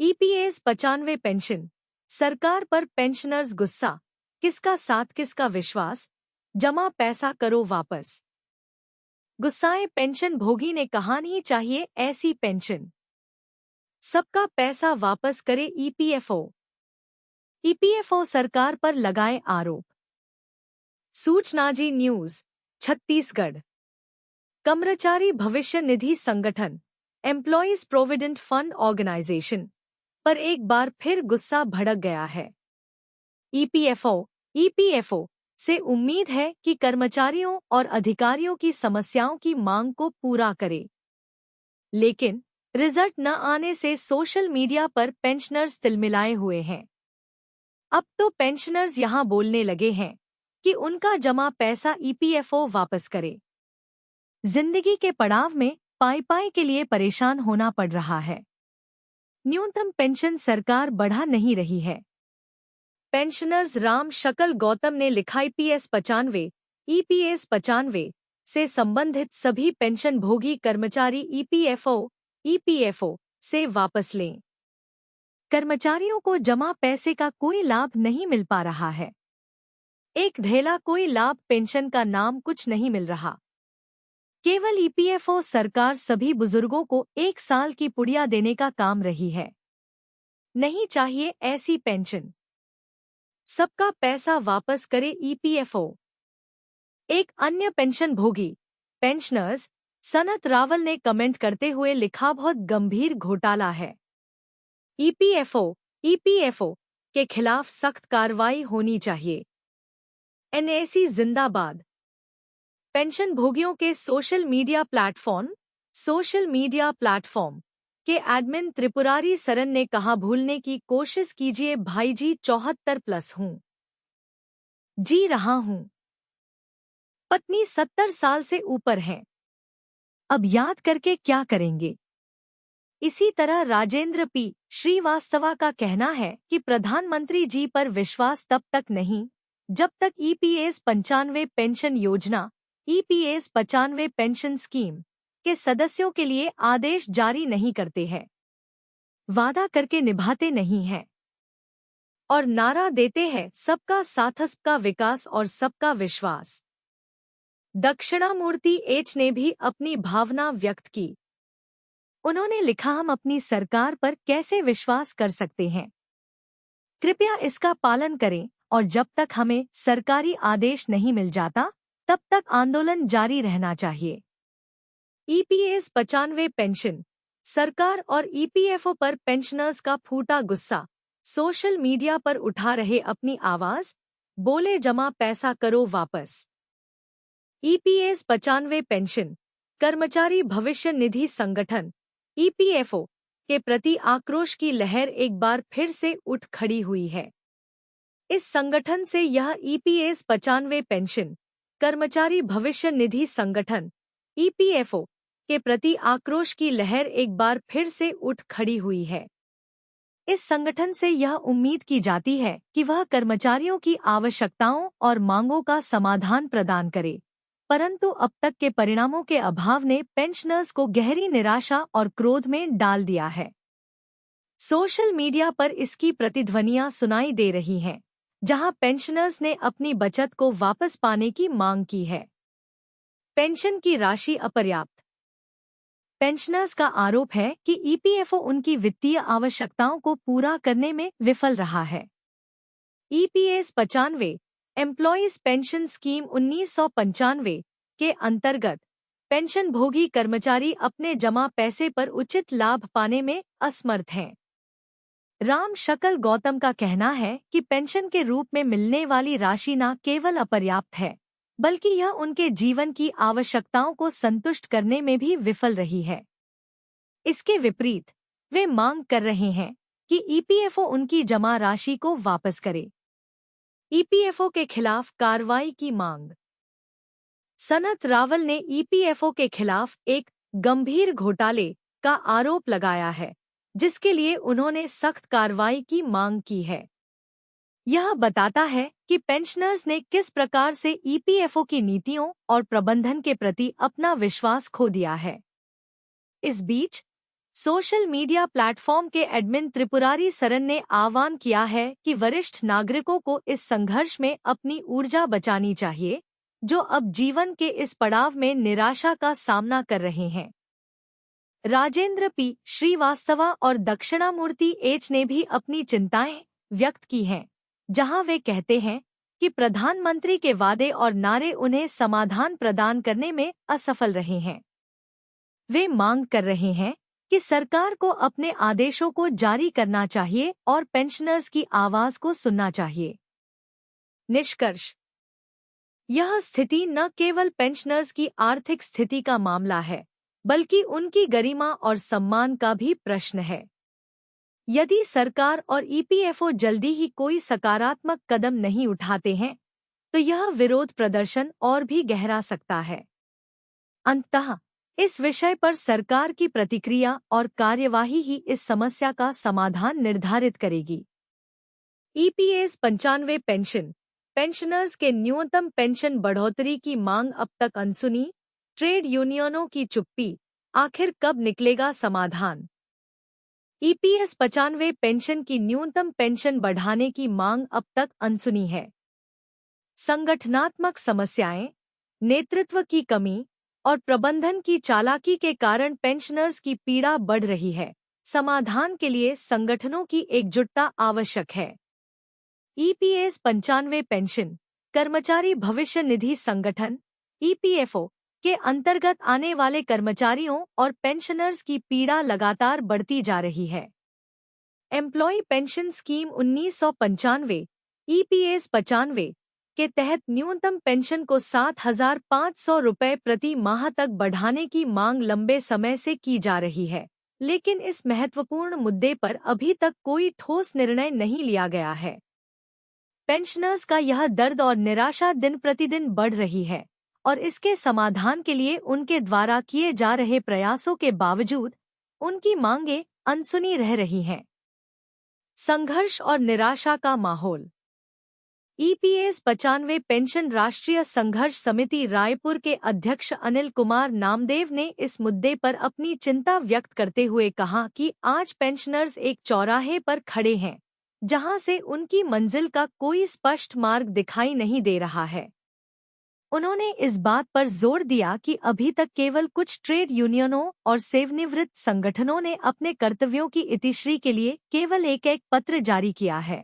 EPS 95 pension, सरकार पर pensioners गुस्सा, किसका साथ किसका विश्वास, जमा पैसा करो वापस। गुस्साए पेंशन भोगी ने कहा नहीं चाहिए ऐसी पेंशन, सबका पैसा वापस करे ईपीएफओ। ईपीएफओ सरकार पर लगाए आरोप। सूचनाजी न्यूज, छत्तीसगढ़। कर्मचारी भविष्य निधि संगठन, एम्प्लॉयज प्रोविडेंट फंड ऑर्गेनाइजेशन पर एक बार फिर गुस्सा भड़क गया है। ईपीएफओ से उम्मीद है कि कर्मचारियों और अधिकारियों की समस्याओं की मांग को पूरा करे, लेकिन रिजल्ट न आने से सोशल मीडिया पर पेंशनर्स तिलमिलाए हुए हैं। अब तो पेंशनर्स यहां बोलने लगे हैं कि उनका जमा पैसा ईपीएफओ वापस करे। जिंदगी के पड़ाव में पाई के लिए परेशान होना पड़ रहा है। न्यूनतम पेंशन सरकार बढ़ा नहीं रही है। पेंशनर्स राम शकल गौतम ने लिखा ईपीएस 95 से संबंधित सभी पेंशन भोगी कर्मचारी ईपीएफओ से वापस लें। कर्मचारियों को जमा पैसे का कोई लाभ नहीं मिल पा रहा है। एक ढेला कोई लाभ पेंशन का नाम कुछ नहीं मिल रहा। केवल ईपीएफओ सरकार सभी बुजुर्गों को 1 साल की पुड़िया देने का काम रही है। नहीं चाहिए ऐसी पेंशन, सबका पैसा वापस करे ईपीएफओ। एक अन्य पेंशन भोगी पेंशनर्स सनत रावल ने कमेंट करते हुए लिखा, बहुत गंभीर घोटाला है। ईपीएफओ के खिलाफ सख्त कार्रवाई होनी चाहिए। एनएसी जिंदाबाद। पेंशन भोगियों के सोशल मीडिया प्लेटफॉर्म के एडमिन त्रिपुरारी सरन ने कहा, भूलने की कोशिश कीजिए भाईजी, 74+ हूं, जी रहा हूं। पत्नी 70 साल से ऊपर है, अब याद करके क्या करेंगे। इसी तरह राजेंद्र पी श्रीवास्तवा का कहना है कि प्रधानमंत्री जी पर विश्वास तब तक नहीं जब तक ईपीएस 95 पेंशन योजना ईपीएस 95 पेंशन स्कीम के सदस्यों के लिए आदेश जारी नहीं करते हैं, वादा करके निभाते नहीं हैं और नारा देते हैं सबका साथ, सबका विकास और सबका विश्वास। दक्षिणामूर्ति एच ने भी अपनी भावना व्यक्त की। उन्होंने लिखा, हम अपनी सरकार पर कैसे विश्वास कर सकते हैं, कृपया इसका पालन करें और जब तक हमें सरकारी आदेश नहीं मिल जाता तब तक आंदोलन जारी रहना चाहिए। ईपीएस 95 पेंशन, सरकार और ईपीएफओ पर पेंशनर्स का फूटा गुस्सा। सोशल मीडिया पर उठा रहे अपनी आवाज, बोले जमा पैसा करो वापस। ईपीएस 95 पेंशन, कर्मचारी भविष्य निधि संगठन ईपीएफओ के प्रति आक्रोश की लहर एक बार फिर से उठ खड़ी हुई है। इस संगठन से यह ईपीएस 95 पेंशन, कर्मचारी भविष्य निधि संगठन ईपीएफओ के प्रति आक्रोश की लहर एक बार फिर से उठ खड़ी हुई है। इस संगठन से यह उम्मीद की जाती है कि वह कर्मचारियों की आवश्यकताओं और मांगों का समाधान प्रदान करे, परंतु अब तक के परिणामों के अभाव ने पेंशनर्स को गहरी निराशा और क्रोध में डाल दिया है। सोशल मीडिया पर इसकी प्रतिध्वनियां सुनाई दे रही हैं, जहां पेंशनर्स ने अपनी बचत को वापस पाने की मांग की है। पेंशन की राशि अपर्याप्त। पेंशनर्स का आरोप है कि ईपीएफओ उनकी वित्तीय आवश्यकताओं को पूरा करने में विफल रहा है। ईपीएस 95 एम्प्लॉयज पेंशन स्कीम 1995 के अंतर्गत पेंशन भोगी कर्मचारी अपने जमा पैसे पर उचित लाभ पाने में असमर्थ हैं। राम शकल गौतम का कहना है कि पेंशन के रूप में मिलने वाली राशि न केवल अपर्याप्त है, बल्कि यह उनके जीवन की आवश्यकताओं को संतुष्ट करने में भी विफल रही है। इसके विपरीत वे मांग कर रहे हैं कि ईपीएफओ उनकी जमा राशि को वापस करे। ईपीएफओ के खिलाफ कार्रवाई की मांग। सनत रावल ने ईपीएफओ के खिलाफ एक गंभीर घोटाले का आरोप लगाया है, जिसके लिए उन्होंने सख्त कार्रवाई की मांग की है। यह बताता है कि पेंशनर्स ने किस प्रकार से ईपीएफओ की नीतियों और प्रबंधन के प्रति अपना विश्वास खो दिया है। इस बीच सोशल मीडिया प्लेटफॉर्म के एडमिन त्रिपुरारी सरन ने आह्वान किया है कि वरिष्ठ नागरिकों को इस संघर्ष में अपनी ऊर्जा बचानी चाहिए, जो अब जीवन के इस पड़ाव में निराशा का सामना कर रहे हैं। राजेंद्र पी श्रीवास्तवा और दक्षिणामूर्ति एच ने भी अपनी चिंताएं व्यक्त की हैं, जहां वे कहते हैं कि प्रधानमंत्री के वादे और नारे उन्हें समाधान प्रदान करने में असफल रहे हैं। वे मांग कर रहे हैं कि सरकार को अपने आदेशों को जारी करना चाहिए और पेंशनर्स की आवाज को सुनना चाहिए। निष्कर्ष: यह स्थिति न केवल पेंशनर्स की आर्थिक स्थिति का मामला है, बल्कि उनकी गरिमा और सम्मान का भी प्रश्न है। यदि सरकार और ईपीएफओ जल्दी ही कोई सकारात्मक कदम नहीं उठाते हैं, तो यह विरोध प्रदर्शन और भी गहरा सकता है। अंततः इस विषय पर सरकार की प्रतिक्रिया और कार्यवाही ही इस समस्या का समाधान निर्धारित करेगी। ईपीएस 95 पेंशनर्स के न्यूनतम पेंशन बढ़ोतरी की मांग अब तक अनसुनी, ट्रेड यूनियनों की चुप्पी, आखिर कब निकलेगा समाधान? ईपीएस 95 पेंशन की न्यूनतम पेंशन बढ़ाने की मांग अब तक अनसुनी है। संगठनात्मक समस्याएं, नेतृत्व की कमी और प्रबंधन की चालाकी के कारण पेंशनर्स की पीड़ा बढ़ रही है। समाधान के लिए संगठनों की एकजुटता आवश्यक है। ईपीएस 95 पेंशन कर्मचारी भविष्य निधि संगठन ईपीएफओ के अंतर्गत आने वाले कर्मचारियों और पेंशनर्स की पीड़ा लगातार बढ़ती जा रही है। एम्प्लॉय पेंशन स्कीम 1995 ईपीएस 95 के तहत न्यूनतम पेंशन को 7,500 रुपये प्रति माह तक बढ़ाने की मांग लंबे समय से की जा रही है, लेकिन इस महत्वपूर्ण मुद्दे पर अभी तक कोई ठोस निर्णय नहीं लिया गया है। पेंशनर्स का यह दर्द और निराशा दिन प्रतिदिन बढ़ रही है और इसके समाधान के लिए उनके द्वारा किए जा रहे प्रयासों के बावजूद उनकी मांगें अनसुनी रह रही हैं। संघर्ष और निराशा का माहौल। ईपीएस 95 पेंशन राष्ट्रीय संघर्ष समिति रायपुर के अध्यक्ष अनिल कुमार नामदेव ने इस मुद्दे पर अपनी चिंता व्यक्त करते हुए कहा कि आज पेंशनर्स एक चौराहे पर खड़े हैं, जहां से उनकी मंजिल का कोई स्पष्ट मार्ग दिखाई नहीं दे रहा है। उन्होंने इस बात पर जोर दिया कि अभी तक केवल कुछ ट्रेड यूनियनों और सेवानिवृत्त संगठनों ने अपने कर्तव्यों की इतिश्री के लिए केवल एक पत्र जारी किया है।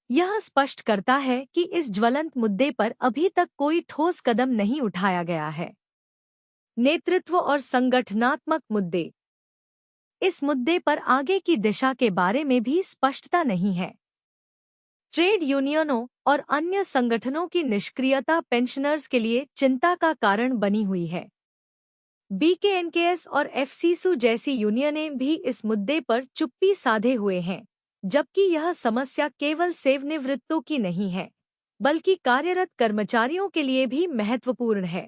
यह स्पष्ट करता है कि इस ज्वलंत मुद्दे पर अभी तक कोई ठोस कदम नहीं उठाया गया है। नेतृत्व और संगठनात्मक मुद्दे। इस मुद्दे पर आगे की दिशा के बारे में भी स्पष्टता नहीं है। ट्रेड यूनियनों और अन्य संगठनों की निष्क्रियता पेंशनर्स के लिए चिंता का कारण बनी हुई है। बीकेएनकेएस और एफसीसू जैसी यूनियनें भी इस मुद्दे पर चुप्पी साधे हुए हैं, जबकि यह समस्या केवल सेवानिवृत्तों की नहीं है, बल्कि कार्यरत कर्मचारियों के लिए भी महत्वपूर्ण है।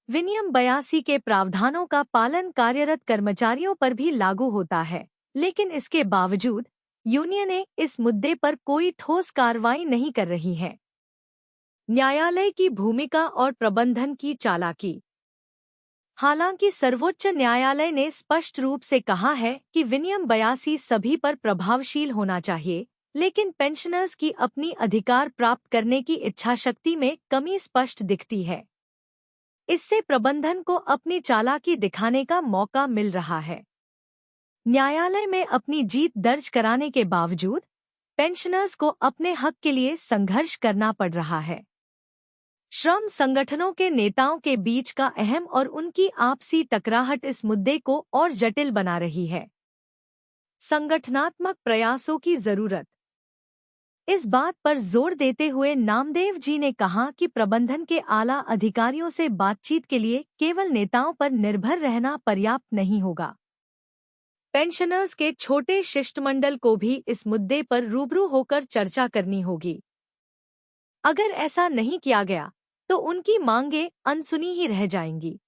विनियम 82 के प्रावधानों का पालन कार्यरत कर्मचारियों पर भी लागू होता है, लेकिन इसके बावजूद यूनियनें इस मुद्दे पर कोई ठोस कार्रवाई नहीं कर रही हैं। न्यायालय की भूमिका और प्रबंधन की चालाकी। हालांकि सर्वोच्च न्यायालय ने स्पष्ट रूप से कहा है कि विनियम 82 सभी पर प्रभावशील होना चाहिए, लेकिन पेंशनर्स की अपनी अधिकार प्राप्त करने की इच्छाशक्ति में कमी स्पष्ट दिखती है। इससे प्रबंधन को अपनी चालाकी दिखाने का मौका मिल रहा है। न्यायालय में अपनी जीत दर्ज कराने के बावजूद पेंशनर्स को अपने हक के लिए संघर्ष करना पड़ रहा है। श्रम संगठनों के नेताओं के बीच का अहम और उनकी आपसी टकराहट इस मुद्दे को और जटिल बना रही है। संगठनात्मक प्रयासों की जरूरत। इस बात पर जोर देते हुए नामदेव जी ने कहा कि प्रबंधन के आला अधिकारियों से बातचीत के लिए केवल नेताओं पर निर्भर रहना पर्याप्त नहीं होगा। पेंशनर्स के छोटे शिष्टमंडल को भी इस मुद्दे पर रूबरू होकर चर्चा करनी होगी। अगर ऐसा नहीं किया गया तो उनकी मांगें अनसुनी ही रह जाएंगी।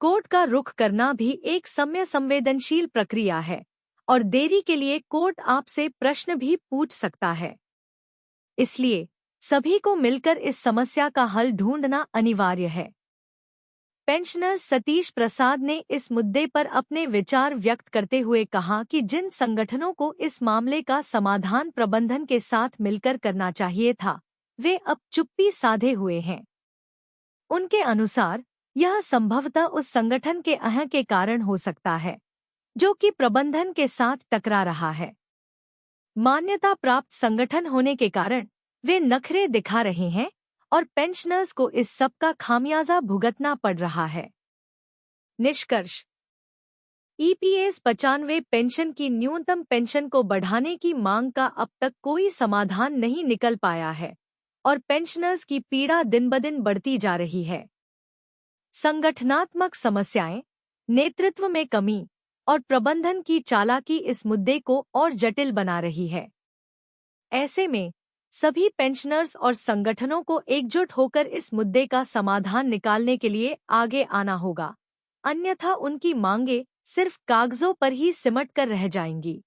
कोर्ट का रुख करना भी एक संवेदनशील प्रक्रिया है और देरी के लिए कोर्ट आपसे प्रश्न भी पूछ सकता है। इसलिए सभी को मिलकर इस समस्या का हल ढूंढना अनिवार्य है। पेंशनर सतीश प्रसाद ने इस मुद्दे पर अपने विचार व्यक्त करते हुए कहा कि जिन संगठनों को इस मामले का समाधान प्रबंधन के साथ मिलकर करना चाहिए था, वे अब चुप्पी साधे हुए हैं। उनके अनुसार यह संभवतः उस संगठन के अहं के कारण हो सकता है, जो कि प्रबंधन के साथ टकरा रहा है। मान्यता प्राप्त संगठन होने के कारण वे नखरे दिखा रहे हैं और पेंशनर्स को इस सब का खामियाजा भुगतना पड़ रहा है। निष्कर्ष: ईपीएस 95 पेंशन की न्यूनतम पेंशन को बढ़ाने की मांग का अब तक कोई समाधान नहीं निकल पाया है और पेंशनर्स की पीड़ा दिन-ब-दिन बढ़ती जा रही है। संगठनात्मक समस्याएं, नेतृत्व में कमी और प्रबंधन की चालाकी इस मुद्दे को और जटिल बना रही है। ऐसे में सभी पेंशनर्स और संगठनों को एकजुट होकर इस मुद्दे का समाधान निकालने के लिए आगे आना होगा, अन्यथा उनकी मांगें सिर्फ कागजों पर ही सिमट कर रह जाएंगी।